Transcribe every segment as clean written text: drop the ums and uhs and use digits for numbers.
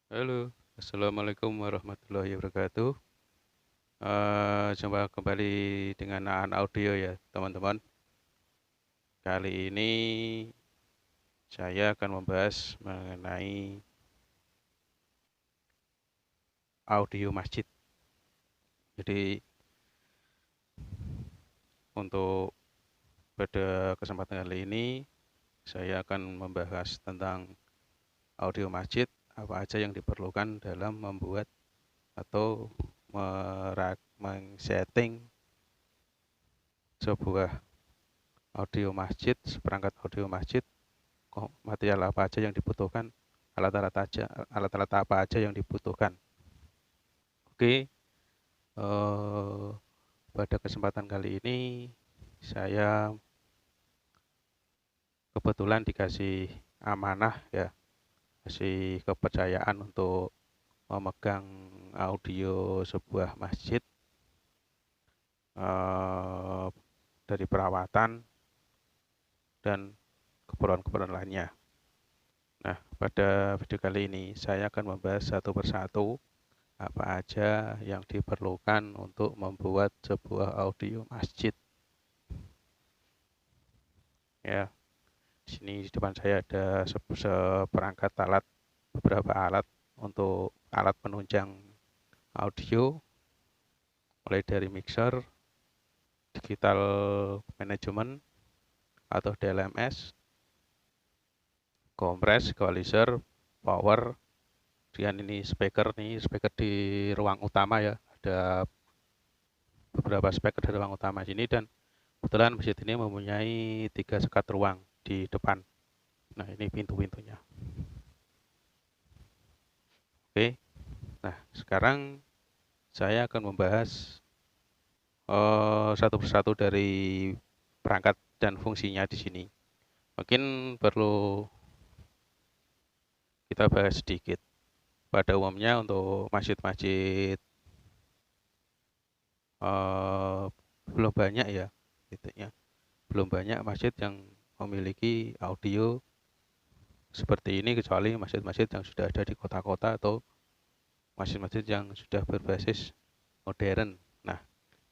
Halo, assalamualaikum warahmatullahi wabarakatuh. Jumpa kembali dengan Aan Audio ya, teman-teman. Kali ini saya akan membahas mengenai audio masjid. Jadi untuk pada kesempatan kali ini saya akan membahas tentang audio masjid, apa aja yang diperlukan dalam membuat atau men-setting sebuah audio masjid, seperangkat audio masjid, material apa aja yang dibutuhkan, alat-alat apa aja yang dibutuhkan. Oke, pada kesempatan kali ini saya kebetulan dikasih amanah ya, kasih kepercayaan untuk memegang audio sebuah masjid, eh, dari perawatan dan keperluan-keperluan lainnya. Nah, pada video kali ini saya akan membahas satu persatu apa aja yang diperlukan untuk membuat sebuah audio masjid. Ya, di sini di depan saya ada seperangkat alat, beberapa alat untuk alat penunjang audio, mulai dari mixer, digital management atau DLMS, kompres, equalizer, power, dan ini speaker di ruang utama ya. Ada beberapa speaker di ruang utama sini, dan kebetulan masjid ini mempunyai 3 sekat ruang di depan. Nah, ini pintu-pintunya. Oke, nah sekarang saya akan membahas satu persatu dari perangkat dan fungsinya di sini. Mungkin perlu kita bahas sedikit. Pada umumnya untuk masjid-masjid eh, belum banyak ya, intinya belum banyak masjid yang memiliki audio seperti ini, kecuali masjid-masjid yang sudah ada di kota-kota atau masjid-masjid yang sudah berbasis modern. Nah,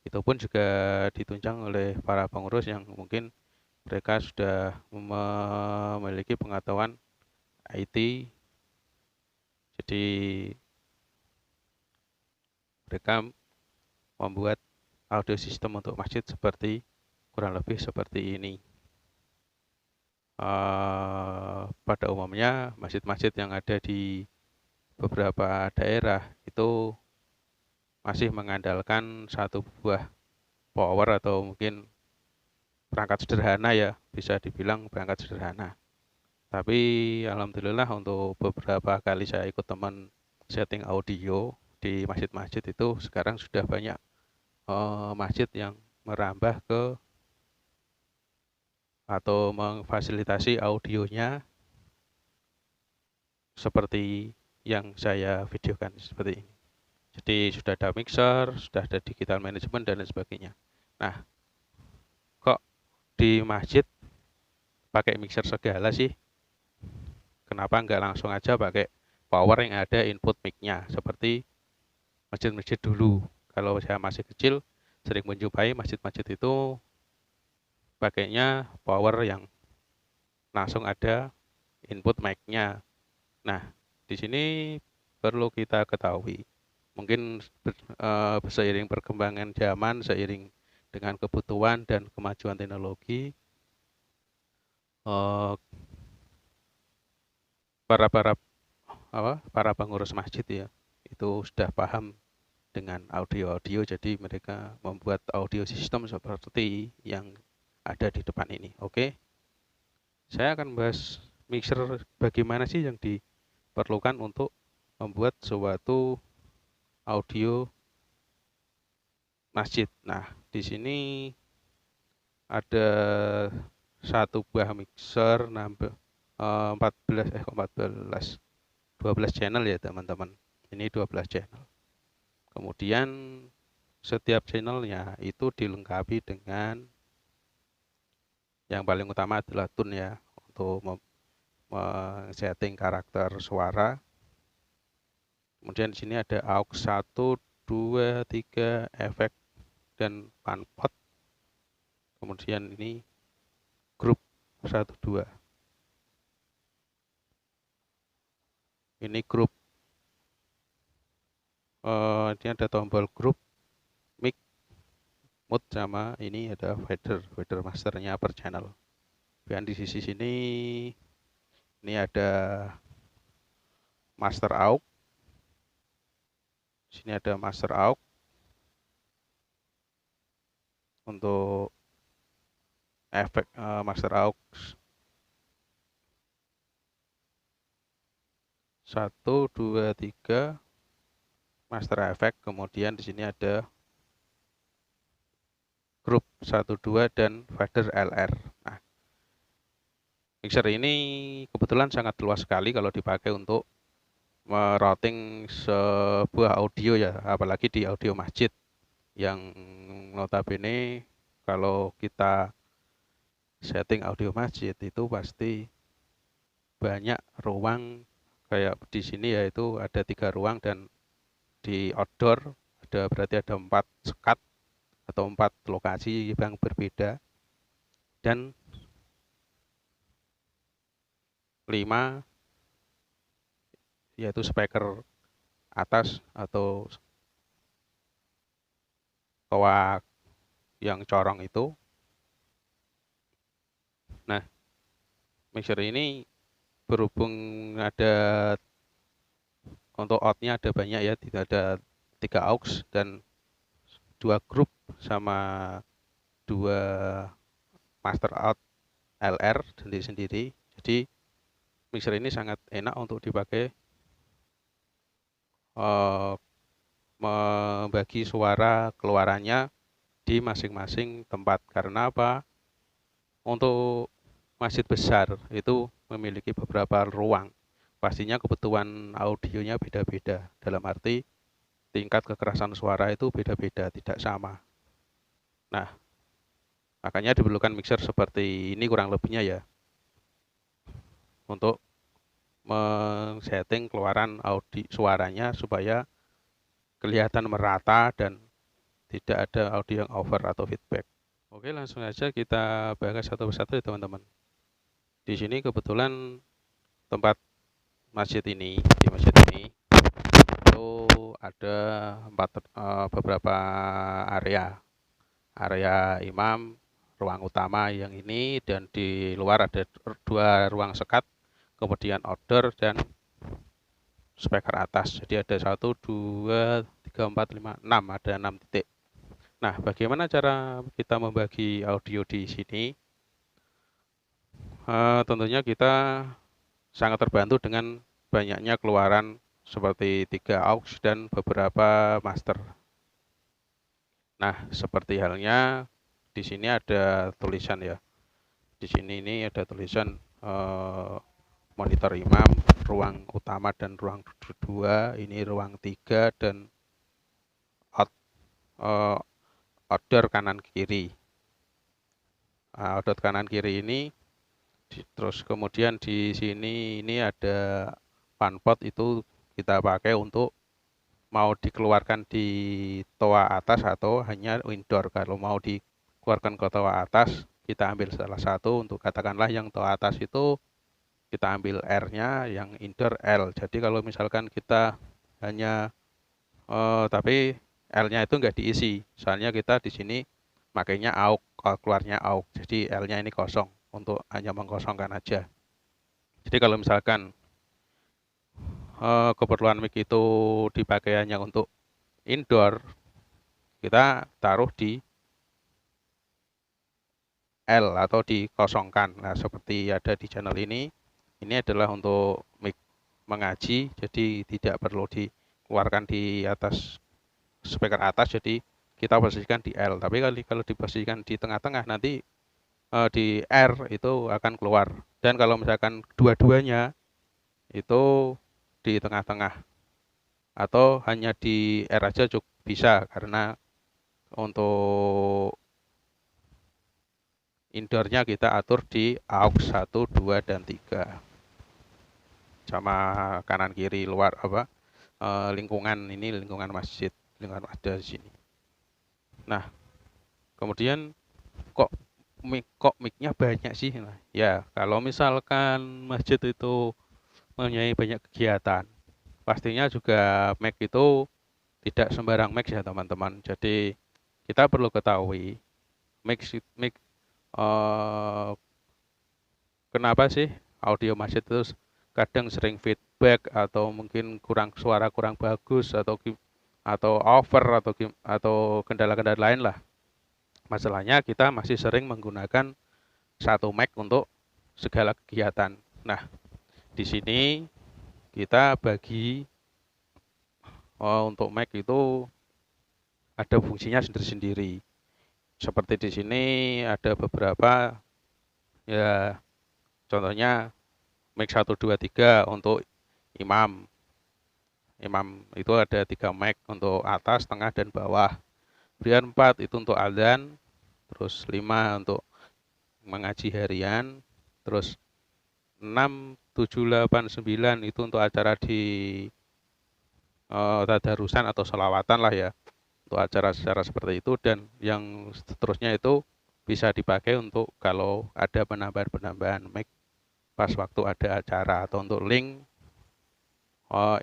itu pun juga ditunjang oleh para pengurus yang mungkin mereka sudah memiliki pengetahuan IT, jadi mereka membuat audio system untuk masjid seperti kurang lebih seperti ini. Pada umumnya masjid-masjid yang ada di beberapa daerah itu masih mengandalkan satu buah power atau mungkin perangkat sederhana ya, bisa dibilang perangkat sederhana. Tapi alhamdulillah untuk beberapa kali saya ikut teman setting audio di masjid-masjid itu sekarang sudah banyak masjid yang merambah ke atau memfasilitasi audionya seperti yang saya videokan seperti ini. Jadi sudah ada mixer, sudah ada digital management dan lain sebagainya. Nah, kok di masjid pakai mixer segala sih? Kenapa nggak langsung aja pakai power yang ada input mic-nya seperti masjid-masjid dulu? Kalau saya masih kecil, sering menjumpai masjid-masjid itu pakainya power yang langsung ada input mic-nya. Nah, di sini perlu kita ketahui, mungkin seiring perkembangan zaman, seiring dengan kebutuhan dan kemajuan teknologi, eh, para para para pengurus masjid ya itu sudah paham dengan audio-audio, jadi mereka membuat audio sistem seperti yang ada di depan ini. Oke, saya akan bahas mixer, bagaimana sih yang diperlukan untuk membuat suatu audio masjid. Nah, di sini ada satu buah mixer 12 channel ya teman-teman. Ini 12 channel. Kemudian setiap channelnya itu dilengkapi dengan yang paling utama adalah tune ya, untuk setting karakter suara. Kemudian di sini ada aux 1, 2, 3, efek dan panpot. Kemudian ini grup 1, 2. Ini grup. Ini ada tombol grup, mic, mode, sama ini ada fader masternya per channel. Dan di sisi sini ini ada master aux. Sini ada master aux untuk efek master aux 1, 2, 3 master efek. Kemudian di sini ada grup 1, 2 dan fader LR. Nah, mixer ini kebetulan sangat luas sekali kalau dipakai untuk merouting sebuah audio ya, apalagi di audio masjid yang notabene kalau kita setting audio masjid itu pasti banyak ruang. Kayak di sini yaitu ada 3 ruang, dan di outdoor berarti ada 4 sekat atau 4 lokasi yang berbeda, dan 5 yaitu speaker atas atau toa yang corong itu. Nah, mixer ini berhubung ada untuk outnya ada banyak ya, tidak ada 3 aux dan 2 grup sama 2 master out LR sendiri-sendiri. Jadi mixer ini sangat enak untuk dipakai membagi suara keluarannya di masing-masing tempat. Karena apa? Untuk masjid besar itu memiliki beberapa ruang. Pastinya kebutuhan audionya beda-beda. Dalam arti tingkat kekerasan suara itu beda-beda, tidak sama. Nah, makanya diperlukan mixer seperti ini kurang lebihnya ya, untuk men-setting keluaran audio suaranya supaya kelihatan merata dan tidak ada audio yang over atau feedback. Oke, langsung aja kita bahas satu persatu ya teman-teman. Di sini kebetulan tempat masjid ini, di masjid ini itu ada beberapa area imam, ruang utama yang ini, dan di luar ada 2 ruang sekat, kemudian outdoor dan speaker atas. Jadi ada 1, 2, 3, 4, 5, 6, ada 6 titik. Nah, bagaimana cara kita membagi audio di sini? Tentunya kita sangat terbantu dengan banyaknya keluaran seperti 3 aux dan beberapa master. Nah, seperti halnya di sini ada tulisan ya. Di sini ini ada tulisan monitor imam, ruang utama dan ruang 2, ini ruang 3 dan outdoor kanan kiri. Outdoor kanan kiri ini terus kemudian di sini ini ada panpot, itu kita pakai untuk mau dikeluarkan di toa atas atau hanya indoor. Kalau mau dikeluarkan ke toa atas, kita ambil salah satu. Untuk katakanlah yang toa atas itu kita ambil R-nya, yang indoor L. Jadi kalau misalkan kita hanya tapi L-nya itu enggak diisi, soalnya kita di sini makainya AUX, keluarnya AUX. Jadi L-nya ini kosong untuk hanya mengkosongkan aja. Jadi kalau misalkan keperluan mic itu dipakai hanya untuk indoor, kita taruh di L atau dikosongkan. Nah, seperti ada di channel ini adalah untuk mic mengaji, jadi tidak perlu dikeluarkan di atas speaker atas, jadi kita posisikan di L. Tapi kalau diposisikan di tengah-tengah, nanti di R itu akan keluar. Dan kalau misalkan dua-duanya itu di tengah-tengah atau hanya di R aja cukup bisa, karena untuk indoornya kita atur di aux 1, 2, dan 3 sama kanan kiri luar lingkungan ini, lingkungan masjid, lingkungan ada di sini. Nah, kemudian kok mic-nya banyak sih? Nah, ya kalau misalkan masjid itu mempunyai banyak kegiatan, pastinya juga mic itu tidak sembarang mic ya teman-teman. Jadi kita perlu ketahui mic kenapa sih audio masjid itu kadang sering feedback atau mungkin suara kurang bagus atau over atau kendala-kendala lain lah. Masalahnya kita masih sering menggunakan satu mic untuk segala kegiatan. Nah, di sini kita bagi untuk mic itu ada fungsinya sendiri-sendiri. Seperti di sini ada beberapa, ya contohnya mic 1, 2, 3 untuk imam. Imam itu ada 3 mic untuk atas, tengah, dan bawah. Kemudian 4 itu untuk adzan, terus 5 untuk mengaji harian, terus 6, 7, 8, 9 itu untuk acara di tadarusan atau sholawatan lah ya, untuk acara-acara seperti itu, dan yang seterusnya itu bisa dipakai untuk kalau ada penambahan mic pas waktu ada acara atau untuk link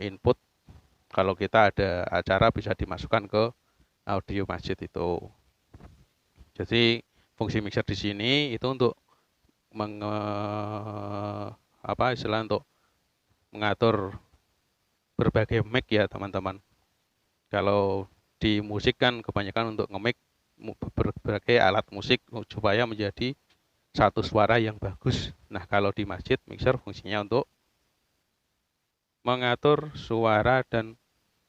input kalau kita ada acara bisa dimasukkan ke audio masjid itu. Jadi fungsi mixer di sini itu untuk untuk mengatur berbagai mic ya teman-teman. Kalau di musik kan kebanyakan untuk nge-mic berbagai alat musik supaya menjadi satu suara yang bagus. Nah, kalau di masjid mixer fungsinya untuk mengatur suara dan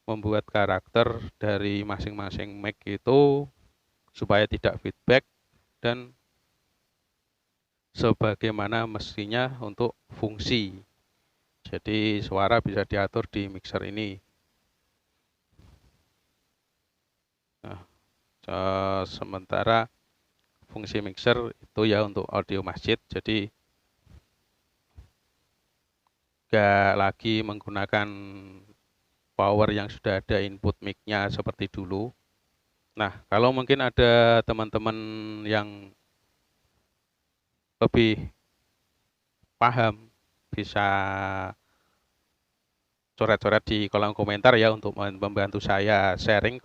membuat karakter dari masing-masing mic itu supaya tidak feedback dan sebagaimana mestinya untuk fungsi. Jadi suara bisa diatur di mixer ini. Nah, sementara fungsi mixer itu ya untuk audio masjid, jadi nggak lagi menggunakan power yang sudah ada input mic-nya seperti dulu. Nah, kalau mungkin ada teman-teman yang lebih paham, bisa coret-coret di kolom komentar ya untuk membantu saya sharing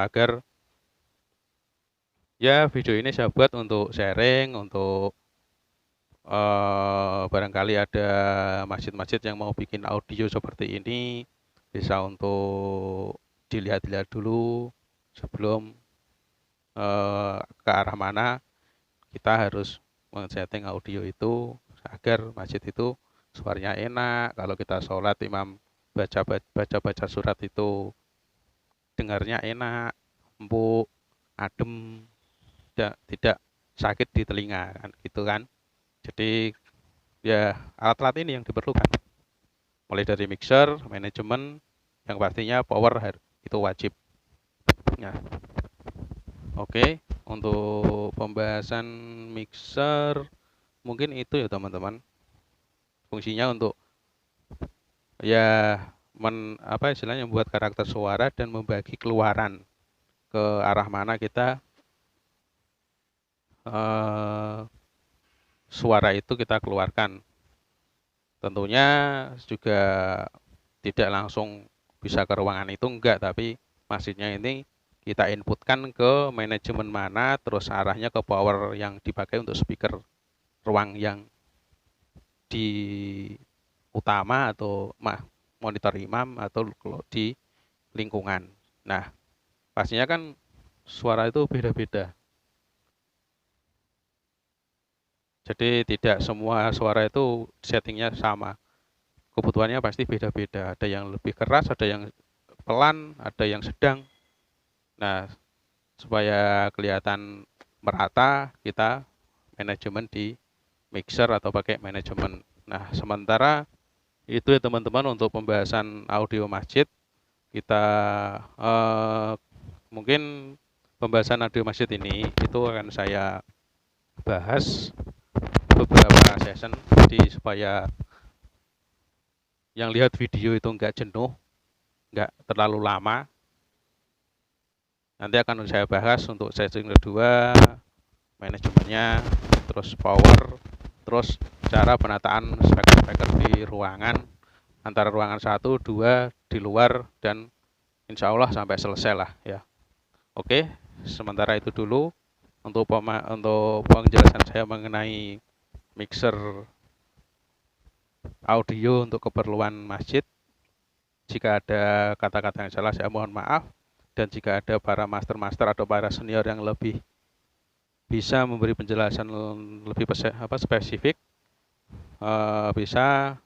agar ya video ini saya buat untuk sharing, untuk barangkali ada masjid-masjid yang mau bikin audio seperti ini, bisa untuk dilihat-lihat dulu sebelum ke arah mana kita harus men-setting audio itu agar masjid itu suaranya enak. Kalau kita sholat imam baca surat itu dengarnya enak, empuk, adem, tidak sakit di telinga kan gitu kan. Jadi ya alat-alat ini yang diperlukan. Mulai dari mixer, manajemen, yang pastinya power itu wajib. Nah, oke, untuk pembahasan mixer mungkin itu ya teman-teman. Fungsinya untuk ya istilahnya membuat karakter suara dan membagi keluaran ke arah mana kita suara itu kita keluarkan. Tentunya juga tidak langsung bisa ke ruangan itu enggak, tapi maksudnya ini kita inputkan ke manajemen mana, terus arahnya ke power yang dipakai untuk speaker ruang yang di utama atau monitor imam atau di lingkungan. Nah, pastinya kan suara itu beda-beda. Jadi tidak semua suara itu settingnya sama. Kebutuhannya pasti beda-beda. Ada yang lebih keras, ada yang pelan, ada yang sedang. Nah, supaya kelihatan merata, kita manajemen di mixer atau pakai manajemen. Nah, sementara itu ya teman-teman untuk pembahasan audio masjid. Kita mungkin pembahasan audio masjid ini itu akan saya bahas beberapa session, jadi supaya yang lihat video itu nggak jenuh, nggak terlalu lama. Nanti akan saya bahas untuk sesi kedua, manajemennya, terus power, terus cara penataan speaker-speaker di ruangan, antara ruangan 1, 2, di luar, dan insya Allah sampai selesai lah ya. Oke, sementara itu dulu untuk penjelasan saya mengenai mixer audio untuk keperluan masjid. Jika ada kata-kata yang salah, saya mohon maaf. Dan jika ada para master-master atau para senior yang lebih bisa memberi penjelasan lebih spesifik, bisa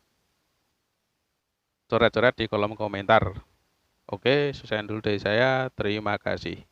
coret-coret di kolom komentar. Oke, selesai dulu dari saya. Terima kasih.